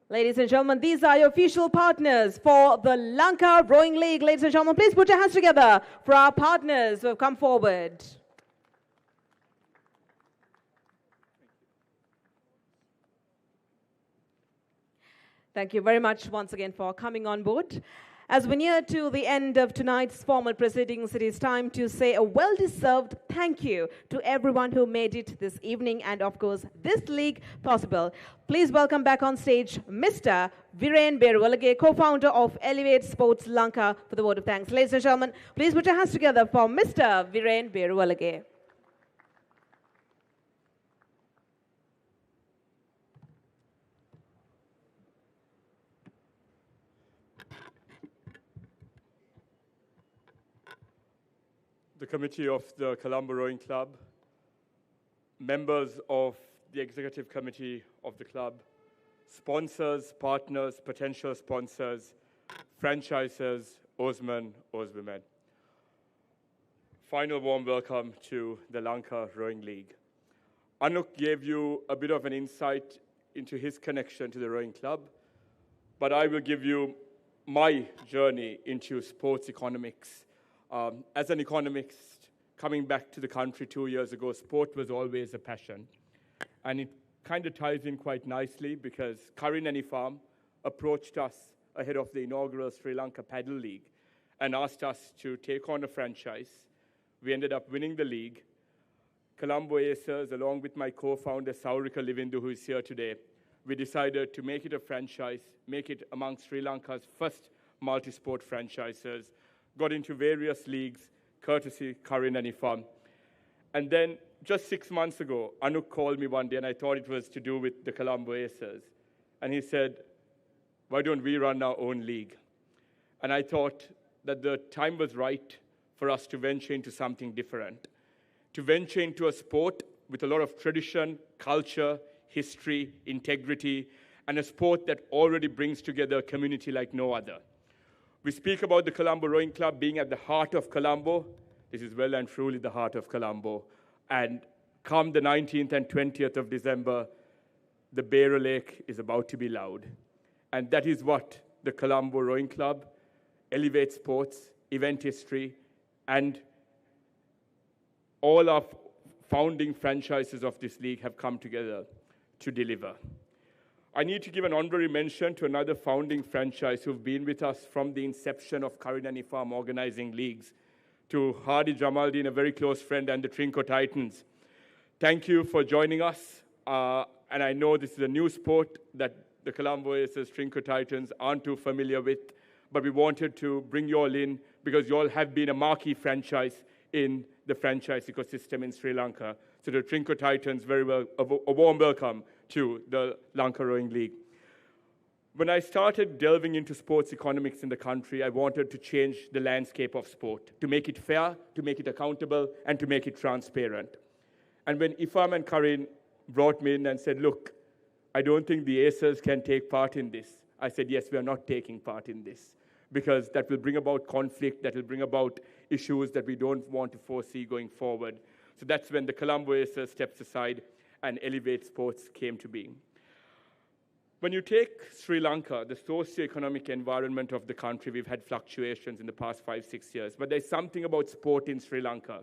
Ladies and gentlemen, these are your official partners for the Lanka Rowing League. Ladies and gentlemen, please put your hands together for our partners who have come forward. Thank you very much once again for coming on board. As we near to the end of tonight's formal proceedings, it is time to say a well-deserved thank you to everyone who made it this evening and, of course, this league possible. Please welcome back on stage Mr. Viren Beruvalage, co-founder of Elevate Sports Lanka, for the vote of thanks. Ladies and gentlemen, please put your hands together for Mr. Viren Beruvalage. The committee of the Colombo Rowing Club, members of the executive committee of the club, sponsors, partners, potential sponsors, franchises, Osman, Oswomen. Final warm welcome to the Lanka Rowing League. Anuk gave you a bit of an insight into his connection to the rowing club, but I will give you my journey into sports economics. As an economist, coming back to the country 2 years ago, sport was always a passion. And it kind of ties in quite nicely because Karin and Ifam approached us ahead of the inaugural Sri Lanka Paddle League and asked us to take on a franchise. We ended up winning the league. Colombo Aces, along with my co-founder Saurika Livindu, who is here today, we decided to make it a franchise, make it among Sri Lanka's first multi-sport franchises, got into various leagues, courtesy Karin and Ifam. And then just 6 months ago, Anuk called me one day, and I thought it was to do with the Colombo Aces. And he said, why don't we run our own league? And I thought that the time was right for us to venture into something different, to venture into a sport with a lot of tradition, culture, history, integrity, and a sport that already brings together a community like no other. We speak about the Colombo Rowing Club being at the heart of Colombo. This is well and truly the heart of Colombo. And come the 19th and 20th of December, the Beira Lake is about to be loud. And that is what the Colombo Rowing Club, Elevate Sports, event history, and all of founding franchises of this league have come together to deliver. I need to give an honorary mention to another founding franchise who've been with us from the inception of Karin and Ifam organizing leagues, to Hardy Jamaldeen, a very close friend, and the Trinco Titans. Thank you for joining us. And I know this is a new sport that the Colombo Aces, Trinco Titans aren't too familiar with, but we wanted to bring you all in because you all have been a marquee franchise in the franchise ecosystem in Sri Lanka. So the Trinco Titans, very well, a warm welcome to the Lanka Rowing League. When I started delving into sports economics in the country, I wanted to change the landscape of sport, to make it fair, to make it accountable, and to make it transparent. And when Ifam and Karin brought me in and said, look, I don't think the Aces can take part in this, I said, yes, we are not taking part in this, because that will bring about conflict, that will bring about issues that we don't want to foresee going forward. So that's when the Colombo Aces steps aside and Elevate Sports came to being. When you take Sri Lanka, the socio-economic environment of the country, we've had fluctuations in the past 5-6 years, but there's something about sport in Sri Lanka.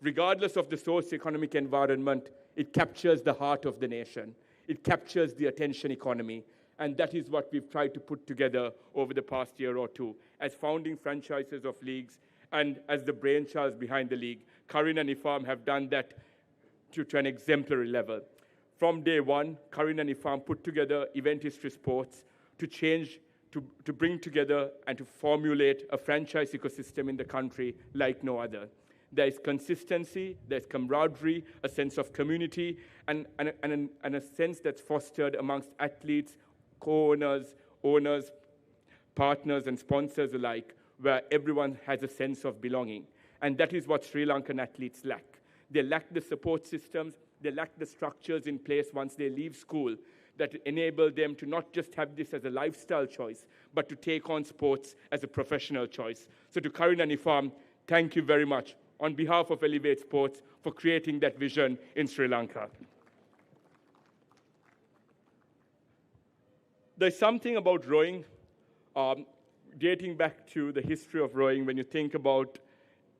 Regardless of the socio-economic environment, it captures the heart of the nation. It captures the attention economy. And that is what we've tried to put together over the past year or two. As founding franchises of leagues and as the brainchilds behind the league, Karin and Ifam have done that to an exemplary level. From day one, Karin and Ifam put together event history sports to change, to bring together and to formulate a franchise ecosystem in the country like no other. There is consistency, there's camaraderie, a sense of community, and a sense that's fostered amongst athletes, co-owners, owners, partners, and sponsors alike, where everyone has a sense of belonging. And that is what Sri Lankan athletes lack. They lack the support systems, they lack the structures in place once they leave school that enable them to not just have this as a lifestyle choice, but to take on sports as a professional choice. So to Karin and Ifam, thank you very much on behalf of Elevate Sports for creating that vision in Sri Lanka. There's something about rowing, dating back to the history of rowing, when you think about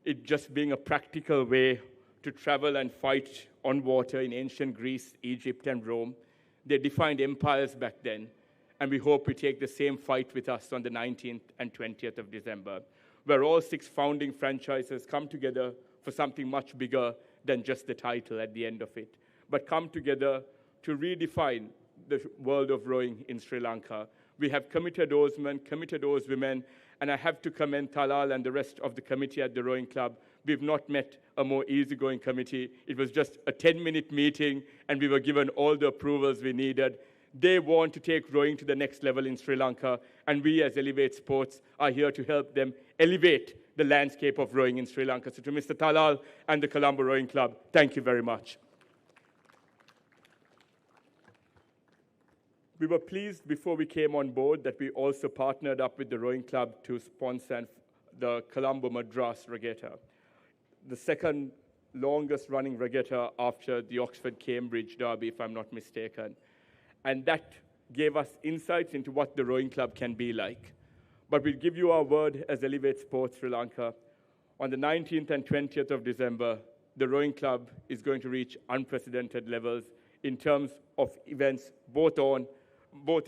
it just being a practical way to travel and fight on water in ancient Greece, Egypt, and Rome. They defined empires back then, and we hope we take the same fight with us on the 19th and 20th of December, where all 6 founding franchises come together for something much bigger than just the title at the end of it, but come together to redefine the world of rowing in Sri Lanka. We have committed Osman, committed Oswomen, and I have to commend Talal and the rest of the committee at the rowing club. We've not met a more easygoing committee. It was just a 10-minute meeting, and we were given all the approvals we needed. They want to take rowing to the next level in Sri Lanka, and we as Elevate Sports are here to help them elevate the landscape of rowing in Sri Lanka. So to Mr. Talal and the Colombo Rowing Club, thank you very much. We were pleased before we came on board that we also partnered up with the rowing club to sponsor the Colombo Madras Regatta, the second longest running regatta after the Oxford-Cambridge Derby, if I'm not mistaken. And that gave us insights into what the rowing club can be like. But we'll give you our word as Elevate Sports Sri Lanka. On the 19th and 20th of December, the rowing club is going to reach unprecedented levels in terms of events, both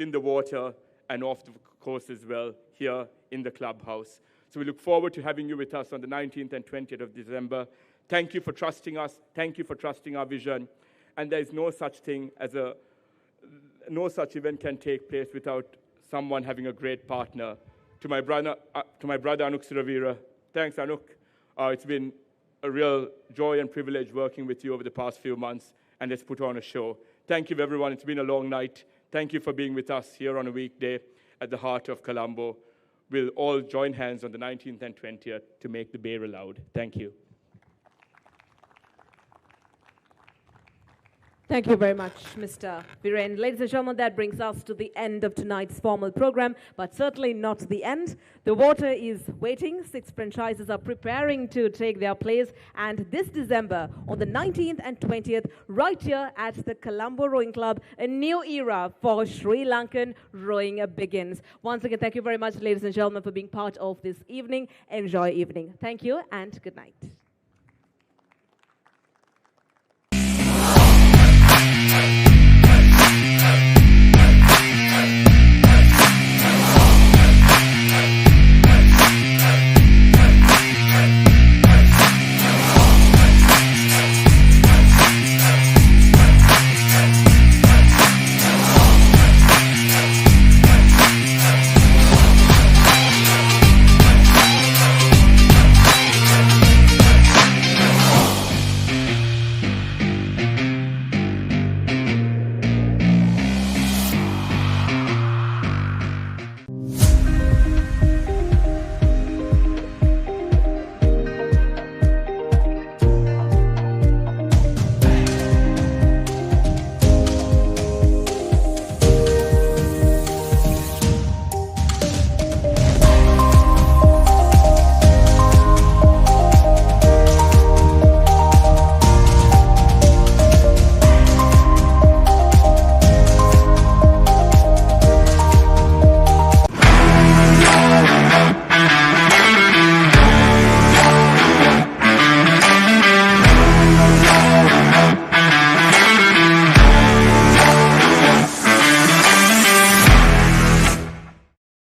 in the water and off the course as well, here in the clubhouse. So we look forward to having you with us on the 19th and 20th of December. Thank you for trusting us. Thank you for trusting our vision. And there is no such thing as no such event can take place without someone having a great partner. To my brother Anuk Siravira, thanks Anuk. It's been a real joy and privilege working with you over the past few months, and let's put on a show. Thank you everyone. It's been a long night. Thank you for being with us here on a weekday at the heart of Colombo. We'll all join hands on the 19th and 20th to make the Bay loud. Thank you. Thank you very much, Mr. Viren. Ladies and gentlemen, that brings us to the end of tonight's formal program, but certainly not the end. The water is waiting. 6 franchises are preparing to take their place, and this December, on the 19th and 20th, right here at the Colombo Rowing Club, a new era for Sri Lankan rowing begins. Once again, thank you very much, ladies and gentlemen, for being part of this evening. Enjoy evening. Thank you, and good night.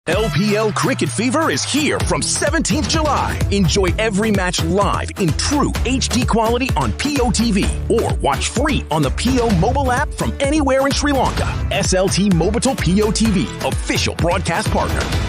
LPL Cricket Fever is here from 17th July. Enjoy every match live in true HD quality on POTV or watch free on the PO mobile app from anywhere in Sri Lanka. SLT Mobitel POTV, official broadcast partner.